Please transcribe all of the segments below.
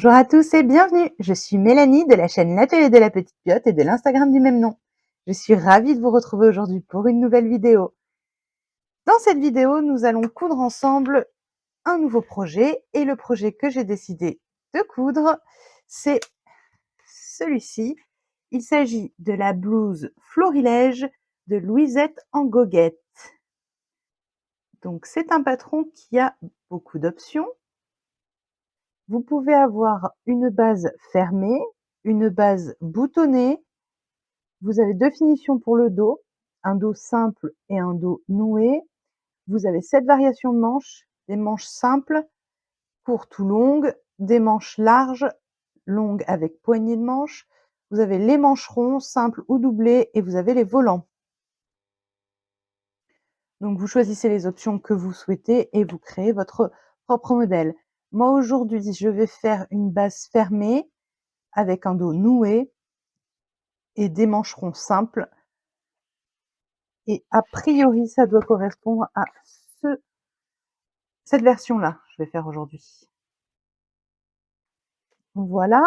Bonjour à tous et bienvenue. Je suis Mélanie de la chaîne L'Atelier de la Petite Piote et de l'Instagram du même nom. Je suis ravie de vous retrouver aujourd'hui pour une nouvelle vidéo. Dans cette vidéo, nous allons coudre ensemble un nouveau projet et le projet que j'ai décidé de coudre, c'est celui-ci. Il s'agit de la blouse Florilège de Louisette en goguette. Donc c'est un patron qui a beaucoup d'options. Vous pouvez avoir une base fermée, une base boutonnée. Vous avez deux finitions pour le dos, un dos simple et un dos noué. Vous avez 7 variations de manches, des manches simples, courtes ou longues, des manches larges, longues avec poignée de manches. Vous avez les mancherons, simples ou doublés, et vous avez les volants. Donc vous choisissez les options que vous souhaitez et vous créez votre propre modèle. Moi aujourd'hui, je vais faire une base fermée avec un dos noué et des mancherons simples. Et a priori, ça doit correspondre à cette version-là, je vais faire aujourd'hui. Voilà.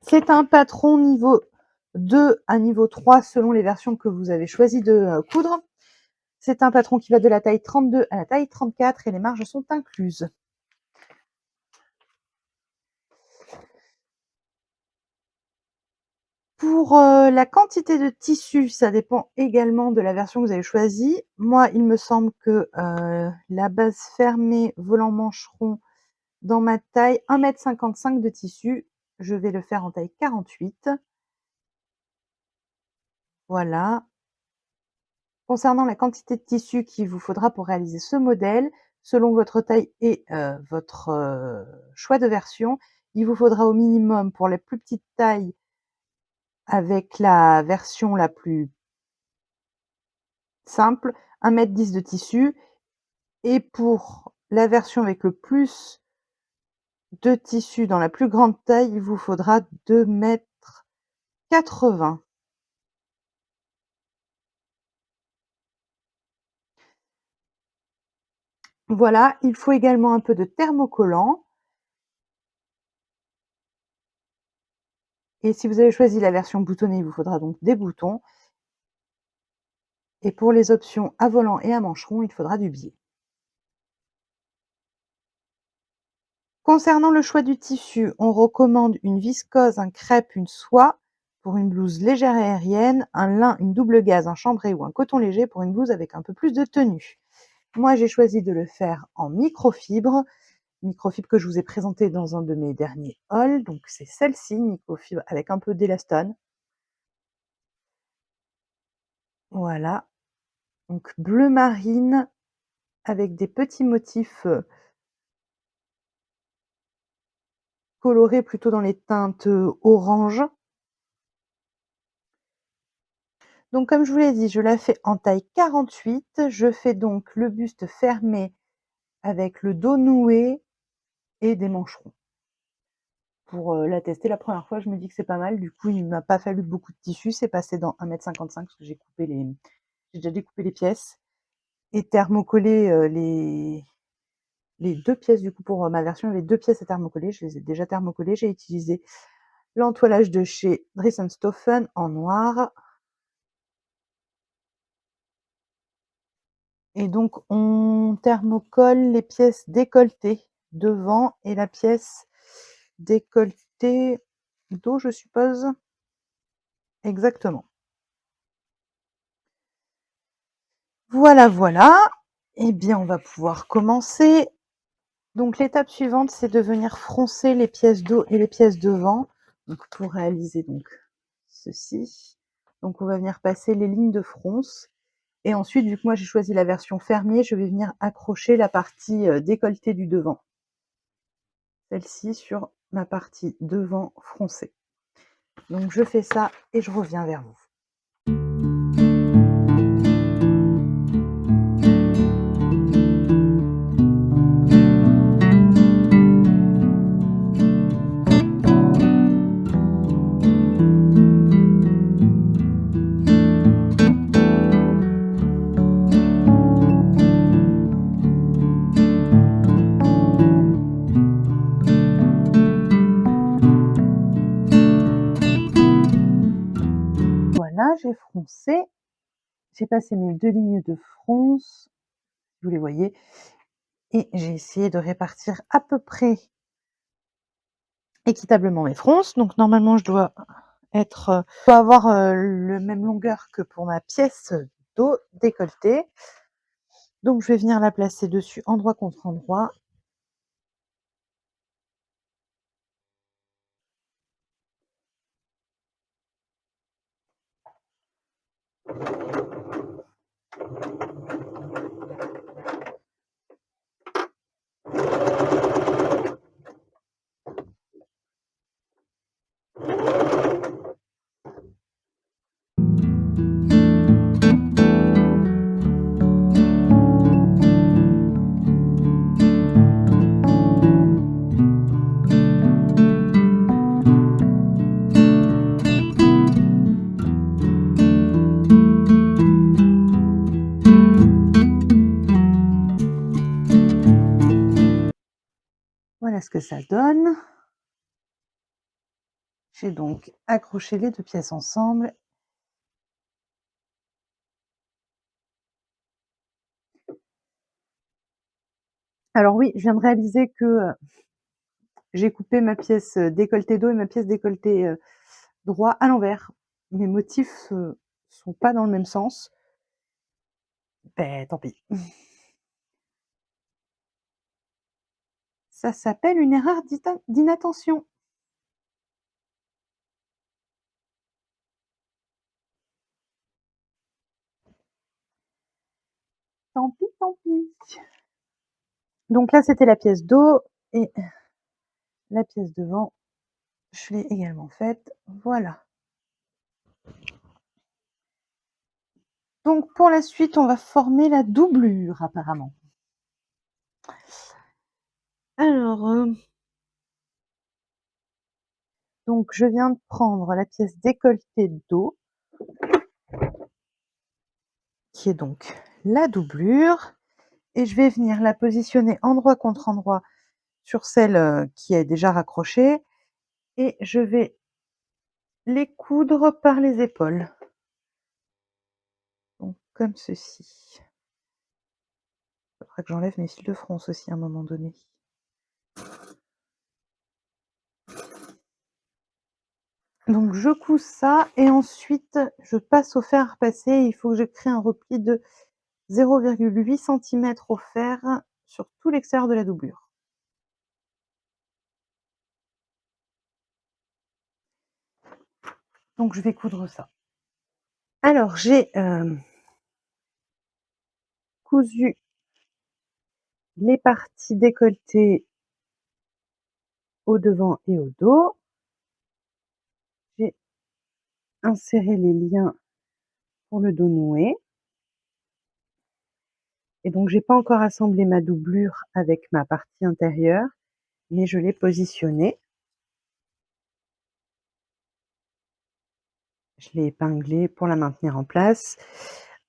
C'est un patron niveau 2 à niveau 3 selon les versions que vous avez choisi de coudre. C'est un patron qui va de la taille 32 à la taille 34 et les marges sont incluses. Pour la quantité de tissu, ça dépend également de la version que vous avez choisie. Moi, il me semble que la base fermée volant mancheron dans ma taille 1,55 m de tissu, je vais le faire en taille 48. Voilà. Concernant la quantité de tissu qu'il vous faudra pour réaliser ce modèle, selon votre taille et votre choix de version, il vous faudra au minimum pour les plus petites tailles avec la version la plus simple, 1,10 m de tissu, et pour la version avec le plus de tissu dans la plus grande taille, il vous faudra 2,80 m. Voilà, il faut également un peu de thermocollant. Et si vous avez choisi la version boutonnée, il vous faudra donc des boutons. Et pour les options à volant et à mancheron, il faudra du biais. Concernant le choix du tissu, on recommande une viscose, un crêpe, une soie pour une blouse légère et aérienne, un lin, une double gaze, un chambré ou un coton léger pour une blouse avec un peu plus de tenue. Moi, j'ai choisi de le faire en microfibre que je vous ai présenté dans un de mes derniers hauls. Donc c'est celle-ci, microfibre avec un peu d'élastane. Voilà. Donc bleu marine avec des petits motifs colorés plutôt dans les teintes orange. Donc comme je vous l'ai dit, je la fais en taille 48. Je fais donc le buste fermé avec le dos noué et des mancherons. Pour la tester la première fois, je me dis que c'est pas mal. Du coup, il ne m'a pas fallu beaucoup de tissu. C'est passé dans 1,55 m parce que j'ai déjà découpé les pièces et thermocollé les 2 pièces. Du coup, pour ma version, il y avait 2 pièces à thermocoller. Je les ai déjà thermocollées. J'ai utilisé l'entoilage de chez Dries & Stoffen en noir. Et donc, on thermocolle les pièces décolletées devant et la pièce décolletée dos, je suppose. Exactement. Voilà, voilà. Eh bien, on va pouvoir commencer. Donc, l'étape suivante, c'est de venir froncer les pièces dos et les pièces devant. Donc, pour réaliser donc ceci. Donc, on va venir passer les lignes de fronce. Et ensuite, vu que moi j'ai choisi la version fermée, je vais venir accrocher la partie décolletée du devant. Celle-ci sur ma partie devant froncée. Donc je fais ça et je reviens vers vous. j'ai froncé, j'ai passé mes 2 lignes de fronce, vous les voyez, et j'ai essayé de répartir à peu près équitablement mes fronces. Donc normalement je dois avoir, le même longueur que pour ma pièce dos décolletée. Donc je vais venir la placer dessus endroit contre endroit. Voilà ce que ça donne. J'ai donc accroché les 2 pièces ensemble. Alors oui, je viens de réaliser que, j'ai coupé ma pièce, décolletée dos et ma pièce décolletée, droit à l'envers. Mes motifs, sont pas dans le même sens. Beh, tant pis. Ça s'appelle une erreur d'inattention. Tant pis, tant pis. Donc là, c'était la pièce dos et la pièce devant, je l'ai également faite. Voilà. Donc pour la suite, on va former la doublure apparemment. Alors, donc je viens de prendre la pièce décolletée dos, qui est donc la doublure, et je vais venir la positionner endroit contre endroit sur celle, qui est déjà raccrochée, et je vais les coudre par les épaules. Donc comme ceci. Il faudra que j'enlève mes fils de fronce aussi à un moment donné. Donc je couds ça et ensuite je passe au fer à repasser. Il faut que je crée un repli de 0,8 cm au fer sur tout l'extérieur de la doublure. Donc je vais coudre ça. Alors j'ai cousu les parties décolletées au devant et au dos. J'ai inséré les liens pour le dos noué. Et donc j'ai pas encore assemblé ma doublure avec ma partie intérieure, mais je l'ai positionnée. Je l'ai épinglée pour la maintenir en place.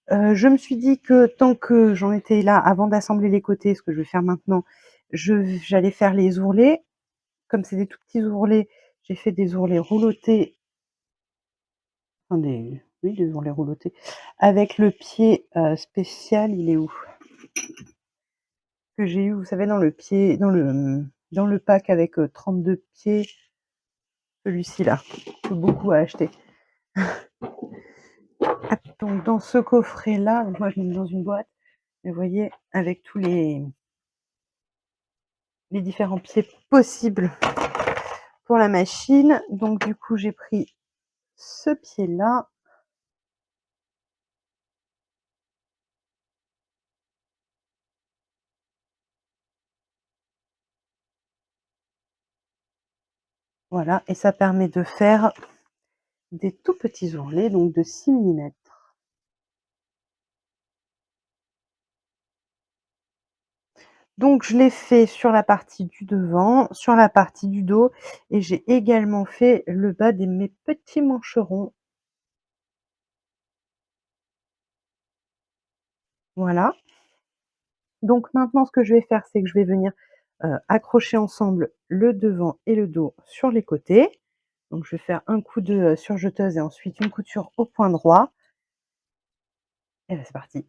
Je me suis dit que tant que j'en étais là, avant d'assembler les côtés, ce que je vais faire maintenant, j'allais faire les ourlets. Comme c'est des tout petits ourlets, j'ai fait des ourlets roulotés, enfin des ourlets roulotés, avec le pied, spécial, il est où? Que j'ai eu, vous savez, dans le pack avec, 32 pieds, celui-ci là, que beaucoup a acheté. Donc dans ce coffret-là, donc moi je l'ai mis dans une boîte, mais vous voyez, avec tous les différents pieds possibles pour la machine. Donc du coup, j'ai pris ce pied-là. Voilà, et ça permet de faire des tout petits ourlets, donc de 6 millimètres. Donc je l'ai fait sur la partie du devant, sur la partie du dos, et j'ai également fait le bas de mes petits mancherons. Voilà. Donc maintenant, ce que je vais faire, c'est que je vais venir accrocher ensemble le devant et le dos sur les côtés. Donc je vais faire un coup de, surjeteuse et ensuite une couture au point droit et là c'est parti.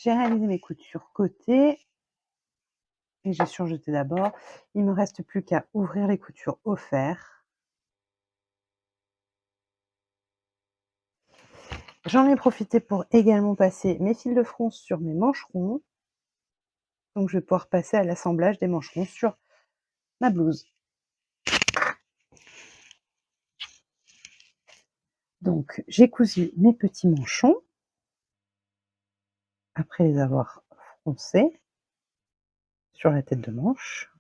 J'ai réalisé mes coutures côté et j'ai surjeté d'abord. Il me reste plus qu'à ouvrir les coutures au fer. J'en ai profité pour également passer mes fils de fronce sur mes mancherons. Donc je vais pouvoir passer à l'assemblage des mancherons sur ma blouse. Donc j'ai cousu mes petits manchons après les avoir froncés sur la tête de manche.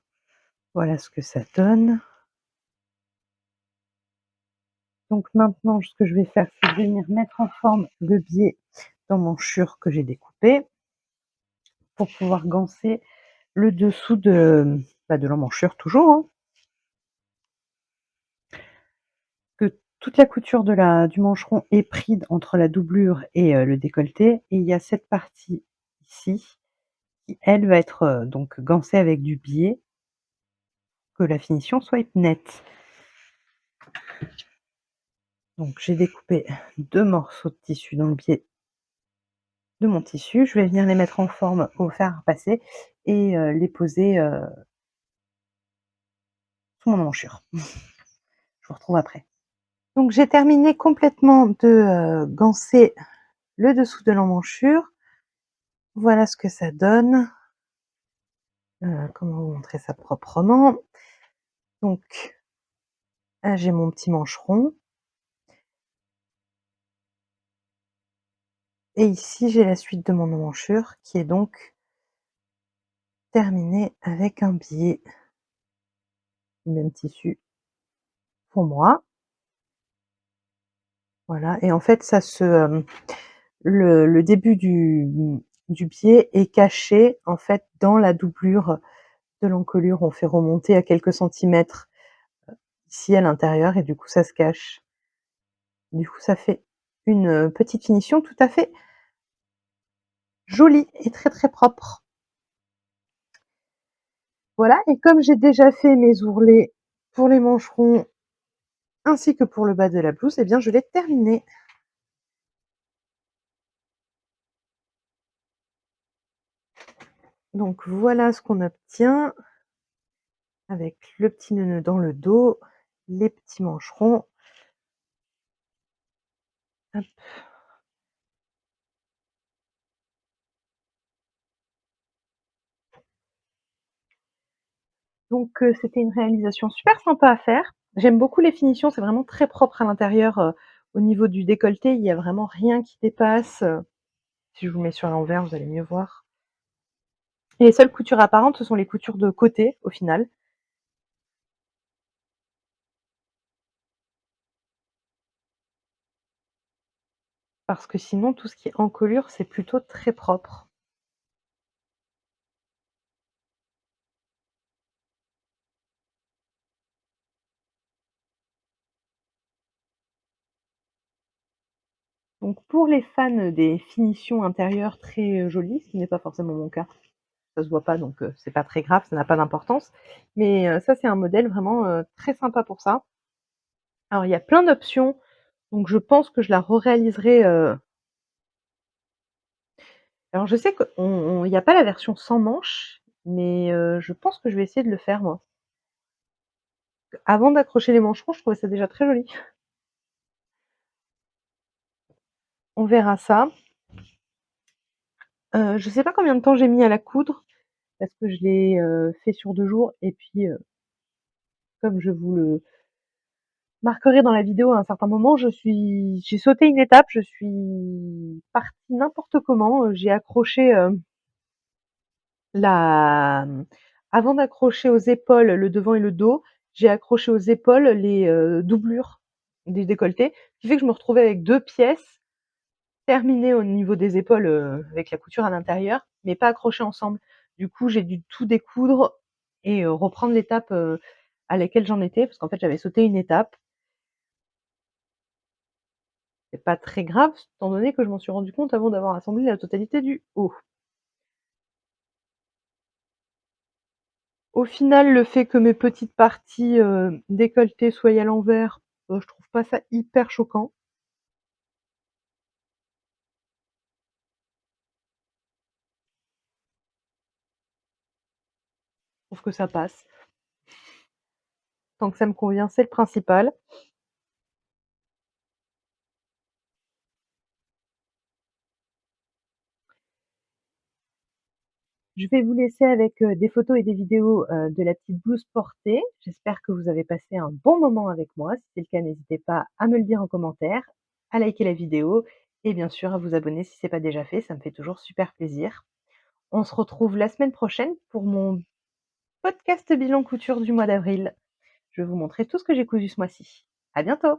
Voilà ce que ça donne. Donc maintenant, ce que je vais faire, c'est venir mettre en forme le biais d'emmanchure que j'ai découpé pour pouvoir ganser le dessous de l'emmanchure toujours, hein. Que toute la couture du mancheron est prise entre la doublure et le décolleté et il y a cette partie ici qui, elle, va être donc gansée avec du biais, que la finition soit nette. Donc j'ai découpé 2 morceaux de tissu dans le biais de mon tissu. Je vais venir les mettre en forme au fer à repasser et les poser, sous mon emmanchure. Je vous retrouve après. Donc j'ai terminé complètement de, ganser le dessous de l'emmanchure. Voilà ce que ça donne. Comment vous montrer ça proprement? Donc là, j'ai mon petit mancheron et ici, j'ai la suite de mon emmanchure qui est donc terminée avec un biais du même tissu pour moi. Voilà et en fait, ça se, le début du biais est caché, en fait, dans la doublure de l'encolure. On fait remonter à quelques centimètres, ici à l'intérieur et du coup, ça se cache. Du coup, ça fait une, petite finition tout à fait jolie et très, très propre. Voilà et comme j'ai déjà fait mes ourlets pour les mancherons ainsi que pour le bas de la blouse, eh bien, je l'ai terminé. Donc voilà ce qu'on obtient avec le petit nœud dans le dos, les petits mancherons. Hop. Donc c'était une réalisation super sympa à faire. J'aime beaucoup les finitions, c'est vraiment très propre à l'intérieur, au niveau du décolleté, il y a vraiment rien qui dépasse. Si je vous mets sur l'envers, vous allez mieux voir. Et les seules coutures apparentes, ce sont les coutures de côté, au final. Parce que sinon, tout ce qui est encolure, c'est plutôt très propre. Donc pour les fans des finitions intérieures très jolies, ce qui n'est pas forcément mon cas, ça se voit pas donc c'est pas très grave, ça n'a pas d'importance. Mais ça c'est un modèle vraiment, très sympa pour ça. Alors il y a plein d'options, donc je pense que je la réaliserai Alors je sais qu'il y a pas la version sans manches, mais je pense que je vais essayer de le faire moi. Avant d'accrocher les mancherons, je trouvais ça déjà très joli. On verra ça. Je sais pas combien de temps j'ai mis à la coudre parce que je l'ai, fait sur 2 jours et puis, comme je vous le marquerai dans la vidéo à un certain moment, j'ai sauté une étape, je suis partie n'importe comment, j'ai accroché, la avant d'accrocher aux épaules le devant et le dos, j'ai accroché aux épaules les, doublures du décolleté, ce qui fait que je me retrouvais avec 2 pièces terminées au niveau des épaules, avec la couture à l'intérieur, mais pas accrochées ensemble. Du coup, j'ai dû tout découdre et reprendre l'étape, à laquelle j'en étais, parce qu'en fait, j'avais sauté une étape. C'est pas très grave, étant donné que je m'en suis rendu compte avant d'avoir assemblé la totalité du haut. Au final, le fait que mes petites parties, décolletées soient à l'envers, je trouve pas ça hyper choquant. Je trouve que ça passe. Tant que ça me convient, c'est le principal. Je vais vous laisser avec, des photos et des vidéos, de la petite blouse portée. J'espère que vous avez passé un bon moment avec moi. Si c'est le cas, n'hésitez pas à me le dire en commentaire, à liker la vidéo et bien sûr à vous abonner si c'est pas déjà fait, ça me fait toujours super plaisir. On se retrouve la semaine prochaine pour mon podcast bilan couture du mois d'avril. Je vais vous montrer tout ce que j'ai cousu ce mois-ci. À bientôt!